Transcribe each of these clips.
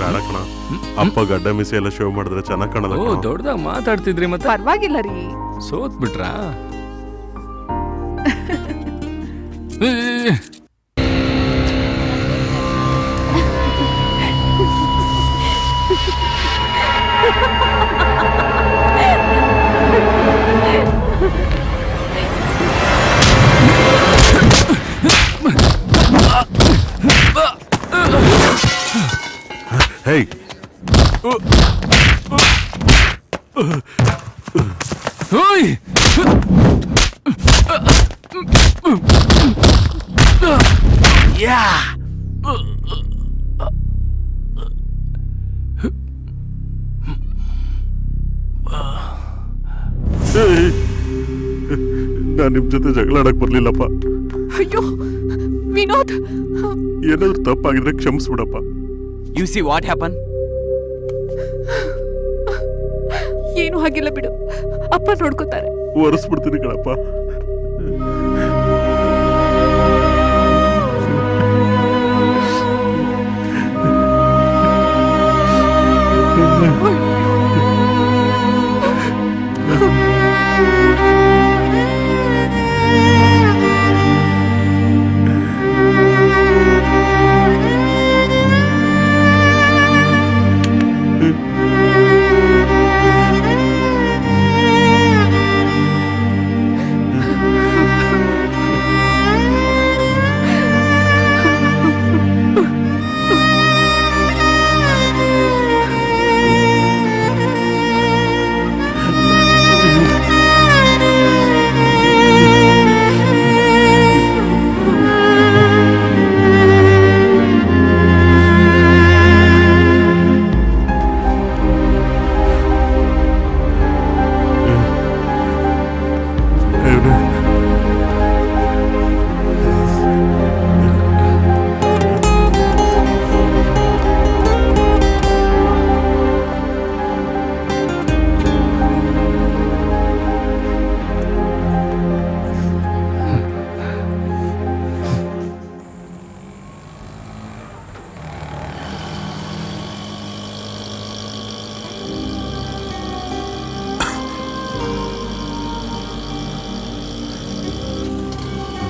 ಬೇಡ ಕಣ. ಅಪ್ಪ ಗಡ್ಡ ಮಿಸಿ ಎಲ್ಲ ಶೋ ಮಾಡಿದ್ರೆ ಚೆನ್ನಾಗಿ ಕಾಣಲ್ಲ. ದೊಡ್ಡದಾಗ ಮಾತಾಡ್ತಿದ್ರಿ ಮತ್ತೆ ಪರವಾಗಿಲ್ಲ ರೀ. ಸೋತ್ ಬಿಟ್ರಾ? Hey! Hey! Yeah! ನಾನು ನಿಮ್ ಜೊತೆ ಜಗಳ ಆಡಕ್ ಬರ್ಲಿಲ್ಲಪ್ಪ. ಅಯ್ಯೋ ವಿನೋದ್, ಏನಾದ್ರು ತಪ್ಪಾಗಿದ್ರೆ ಕ್ಷಮಿಸ್ಬಿಡಪ್ಪ. You see what happened? ಏನು ಆಗಿಲ್ಲ ಬಿಡು, ಅಪ್ಪ ನೋಡ್ಕೋತಾರೆ. ಒರೆಸ್ಬಿಡ್ತೀನಿ ಕಣಪ್ಪ.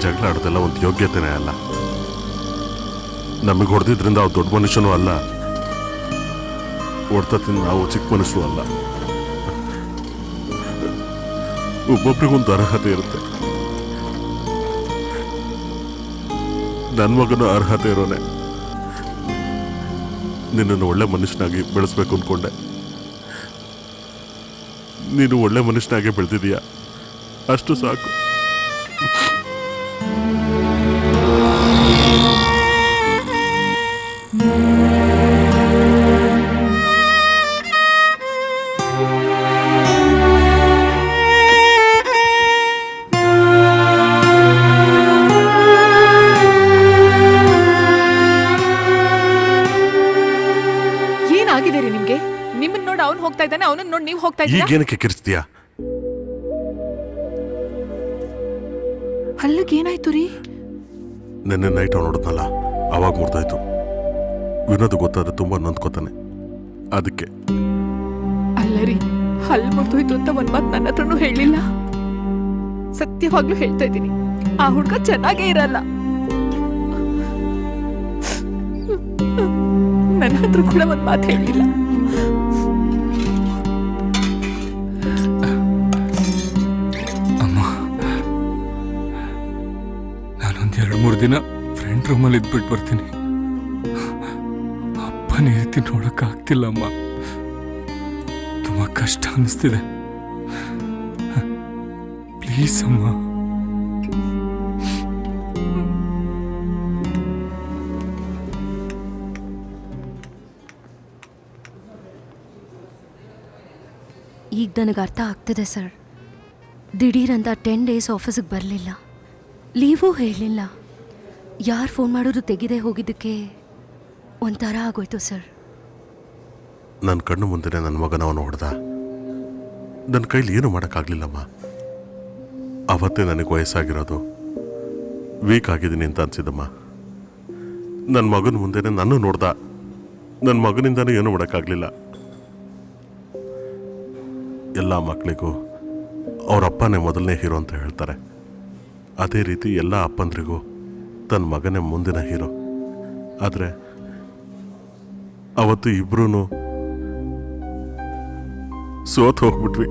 ಜಗಳ ಆಡೋದೆಲ್ಲ ಒಂದು ಯೋಗ್ಯತೆನೇ ಅಲ್ಲ. ನಮಗೆ ಹೊಡೆದಿದ್ರಿಂದ ಅವ್ರು ದೊಡ್ಡ ಮನುಷ್ಯನೂ ಅಲ್ಲ, ಹೊಡ್ತದಿಂದ ನಾವು ಚಿಕ್ಕ ಮನುಷ್ಯರು ಅಲ್ಲ. ಒಬ್ಬೊಬ್ರಿಗೊಂದು ಅರ್ಹತೆ ಇರುತ್ತೆ. ನನ್ನ ಮಗನ ಅರ್ಹತೆ ಇರೋನೆ. ನಿನ್ನನ್ನು ಒಳ್ಳೆ ಮನುಷ್ಯನಾಗಿ ಬೆಳೆಸ್ಬೇಕು ಅಂದ್ಕೊಂಡೆ. ನೀನು ಒಳ್ಳೆ ಮನುಷ್ಯನಾಗಿ ಬೆಳೆದಿದೀಯ, ಅಷ್ಟು ಸಾಕು. ಏನಾಗಿದೆ ರೀ ನಿಮ್ಗೆ? ನಿಮ್ಮನ್ನ ನೋಡಿ ಅವ್ನು ಹೋಗ್ತಾ ಇದ್ದಾನೆ, ಅವನನ್ನ ನೋಡಿ ನೀವು ಹೋಗ್ತಾ ಇದ್ದೀರಾ. ಈಗೇನಕ್ಕೆ ಕಿರಿಸ್ತೀಯಾ? ಹಲ್ಲಿಗೆ ಏನಾಯ್ತು ರೀ? ನಿನ್ನೆ ನೈಟ್ ಅವ್ನು ನೋಡಿದ್ನಲ್ಲ, ಅವಾಗ ಮುರ್ದಾಯ್ತು. ವಿನೋದ್ ಗೊತ್ತಾದ್ರೆ ತುಂಬಾ ನೊಂದ್ಕೋತಾನೆ, ಅದಕ್ಕೆ. ಅಲ್ಲ ರೀ, ಹಲ್ಲು ಮುರಿದೋಯ್ತು ಅಂತ ಒಂದ್ ಮಾತು ನನ್ನ ಹತ್ರನೂ ಹೇಳಿಲ್ಲ. ಸತ್ಯವಾಗ್ಲೂ ಹೇಳ್ತಾ ಇದ್ದೀನಿ, ಆ ಹುಡುಗ ಚೆನ್ನಾಗೇ ಇರಲ್ಲ. ನನ್ನ ಹತ್ರ ಕೂಡ ಒಂದ್ ಮಾತು ಹೇಳಿಲ್ಲ. ಅಮ್ಮ, ನಾನೊಂದ್ 2-3 ದಿನ ಫ್ರೆಂಡ್ ರೂಮಲ್ಲಿ ಇದ್ಬಿಟ್ಟು ಬರ್ತೀನಿ. ಅಪ್ಪನ ರೀತಿ ನೋಡಕ್ ಆಗ್ತಿಲ್ಲ ಅಮ್ಮ, ತುಂಬಾ ಕಷ್ಟ ಅನಿಸ್ತಿದೆ. ಪ್ಲೀಸ್ ಅಮ್ಮ. ಈಗ ನನಗೆ ಅರ್ಥ ಆಗ್ತಿದೆ ಸರ್. ದಿಢೀರಂತ 10 days ಆಫೀಸಿಗೆ ಬರಲಿಲ್ಲ, ಲೀವೂ ಹೇಳಲಿಲ್ಲ. ಯಾರು ಫೋನ್ ಮಾಡೋದು ತೆಗೆದೇ ಹೋಗಿದ್ದಕ್ಕೆ ಒಂಥರ ಆಗೋಯ್ತು ಸರ್. ನನ್ನ ಕಣ್ಣು ಮುಂದೆ ನನ್ನ ಮಗನ ಅವನು ಹೊಡೆದ. ನನ್ನ ಕೈಲಿ ಏನು ಮಾಡೋಕ್ಕಾಗಲಿಲ್ಲಮ್ಮ. ಅವತ್ತೇ ನನಗೆ ವಯಸ್ಸಾಗಿರೋದು, ವೀಕ್ ಆಗಿದ್ದೀನಿ ಅಂತ ಅನ್ಸಿದ್ದಮ್ಮ. ನನ್ನ ಮಗನ ಮುಂದೆನೇ ನಾನು ನೋಡ್ದ. ನನ್ನ ಮಗನಿಂದನೂ ಏನೂ ಮಾಡೋಕ್ಕಾಗಲಿಲ್ಲ. ಎಲ್ಲ ಮಕ್ಕಳಿಗೂ ಅವ್ರ ಅಪ್ಪನೇ ಮೊದಲನೇ ಹೀರೋ ಅಂತ ಹೇಳ್ತಾರೆ. ಅದೇ ರೀತಿ ಎಲ್ಲ ಅಪ್ಪಂದ್ರಿಗೂ ತನ್ನ ಮಗನೇ ಮುಂದಿನ ಹೀರೋ. ಆದರೆ ಅವತ್ತು ಇಬ್ರೂ ಸೋತು ಹೋಗ್ಬಿಟ್ವಿ.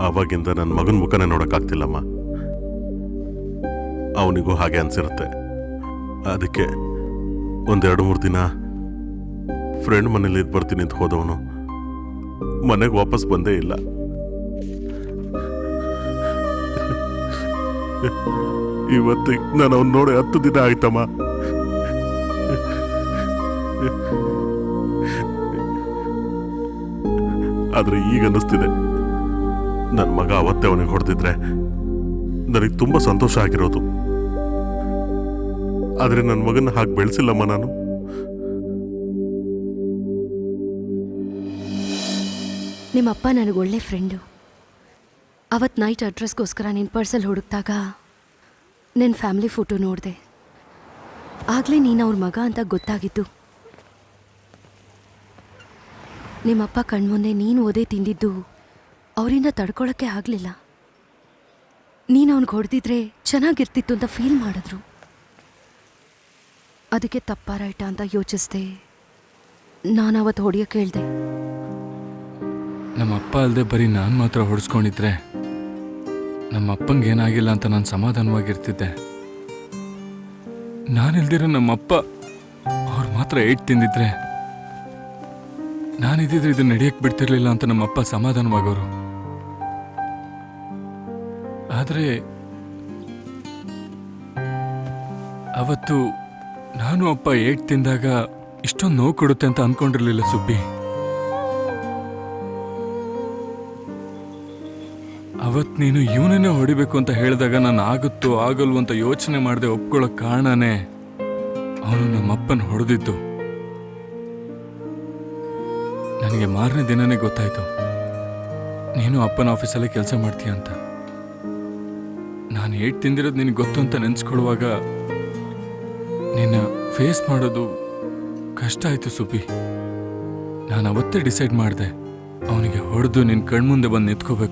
ಆವಾಗಿಂದ ನನ್ನ ಮಗನ ಮುಖನೇ ನೋಡೋಕ್ಕಾಗ್ತಿಲ್ಲಮ್ಮ. ಅವನಿಗೂ ಹಾಗೆ ಅನ್ಸಿರುತ್ತೆ. ಅದಕ್ಕೆ 1-2-3 ದಿನ ಫ್ರೆಂಡ್ ಮನೇಲಿ ಇದ್ದು ಬರ್ತೀನಿ ಅಂತ ಹೋದವನು ಮನೆಗೆ ವಾಪಸ್ ಬಂದೇ ಇಲ್ಲ. ಇವತ್ತಿಗೆ ನಾನು ಅವ್ನು ನೋಡಿ 10 ದಿನ ಆಯ್ತಮ್ಮ. ಆದ್ರೆ ಈಗ ಅನ್ನಿಸ್ತಿದೆ, ನನ್ನ ಮಗ ಅವತ್ತೇ ಅವನಿಗೆ ಹೊಡೆದಿದ್ರೆ ನನಗೆ ತುಂಬ ಸಂತೋಷ ಆಗಿರೋದು. ಆದರೆ ನನ್ನ ಮಗನ ಹಾಗೆ ಬೆಳೆಸಿಲ್ಲಮ್ಮ ನಾನು. ನಿಮ್ಮಪ್ಪ ನನಗೆ ಒಳ್ಳೆ ಫ್ರೆಂಡು. ಅವತ್ತು ನೈಟ್ ಅಡ್ರೆಸ್ಗೋಸ್ಕರ ನಿನ್ನ ಪರ್ಸಲ್ಲಿ ಹುಡುಕ್ದಾಗ ನಿನ್ನ ಫ್ಯಾಮಿಲಿ ಫೋಟೋ ನೋಡಿದೆ. ಆಗಲೇ ನೀನು ಅವ್ರ ಮಗ ಅಂತ ಗೊತ್ತಾಗಿದ್ದು. ನಿಮ್ಮಪ್ಪ ಕಣ್ಮುಂದೆ ನೀನು ಓದೇ ತಿಂದಿದ್ದು ಅವರಿಂದ ತಡ್ಕೊಳಕ್ಕೆ ಆಗಲಿಲ್ಲ. ನೀನು ಅವ್ನಿಗೆ ಹೊಡೆದಿದ್ರೆ ಚೆನ್ನಾಗಿರ್ತಿತ್ತು ಅಂತ ಫೀಲ್ ಮಾಡಿದ್ರು. ಅದಕ್ಕೆ ತಪ್ಪ ರೈಟ ಅಂತ ಯೋಚಿಸ್ದೆ. ನಾನು ಅವತ್ತು ಹೊಡೆಯೋಕೆ ಹೇಳ್ದೆ. ನಮ್ಮ ಅಪ್ಪ ಅಲ್ಲದೆ ಬರೀ ನಾನು ಮಾತ್ರ ಹೊಡೆಸ್ಕೊಂಡಿದ್ರೆ ನಮ್ಮ ಅಪ್ಪಂಗೆ ಏನಾಗಿಲ್ಲ ಅಂತ ನಾನು ಸಮಾಧಾನವಾಗಿರ್ತಿದ್ದೆ. ನಾನಿಲ್ದಿರೋ ನಮ್ಮಪ್ಪ ಅವ್ರು ಮಾತ್ರ ಏಟ್ ತಿಂದಿದ್ರೆ ನಾನಿದ್ದಿದ್ರೆ ಇದು ನಡೆಯಕ್ಕೆ ಬಿಡ್ತಿರ್ಲಿಲ್ಲ ಅಂತ ನಮ್ಮಪ್ಪ ಸಮಾಧಾನವಾಗೋರು. ಆದರೆ ಅವತ್ತು ನಾನು ಅಪ್ಪ ಏಟ್ ತಿಂದಾಗ ಇಷ್ಟೊಂದು ನೋವು ಕೊಡುತ್ತೆ ಅಂತ ಅನ್ಕೊಂಡಿರ್ಲಿಲ್ಲ ಸುಬ್ಬಿ. ಅವತ್ತು ನೀನು ಇವನನ್ನೇ ಹೊಡಿಬೇಕು ಅಂತ ಹೇಳಿದಾಗ ನಾನು ಆಗುತ್ತೋ ಆಗಲ್ವೋ ಅಂತ ಯೋಚನೆ ಮಾಡದೆ ಒಪ್ಕೊಳ್ಳೋ ಕಾರಣನೇ ಅವನು ನಮ್ಮಪ್ಪನ ಹೊಡೆದಿದ್ದು. ನನಗೆ ಮಾರನೇ ದಿನನೇ ಗೊತ್ತಾಯ್ತು ನೀನು ಅಪ್ಪನ ಆಫೀಸಲ್ಲೇ ಕೆಲಸ ಮಾಡ್ತೀಯ ಅಂತ. ನಾನು ಏಟ್ ತಿಂದಿರೋದು ನಿನಗೆ ಗೊತ್ತು ಅಂತ ನೆನೆಸ್ಕೊಳ್ಳುವಾಗ ನಿನ್ನ ಫೇಸ್ ಮಾಡೋದು ಕಷ್ಟ ಆಯಿತು ಸುಬ್ಬಿ. ನಾನು ಅವತ್ತೇ ಡಿಸೈಡ್ ಮಾಡಿದೆ ಅವನಿಗೆ ಹೊಡೆದು ನಿನ್ನ ಕಣ್ಮುಂದೆ ಬಂದು ನಿಂತ್ಕೋಬೇಕು.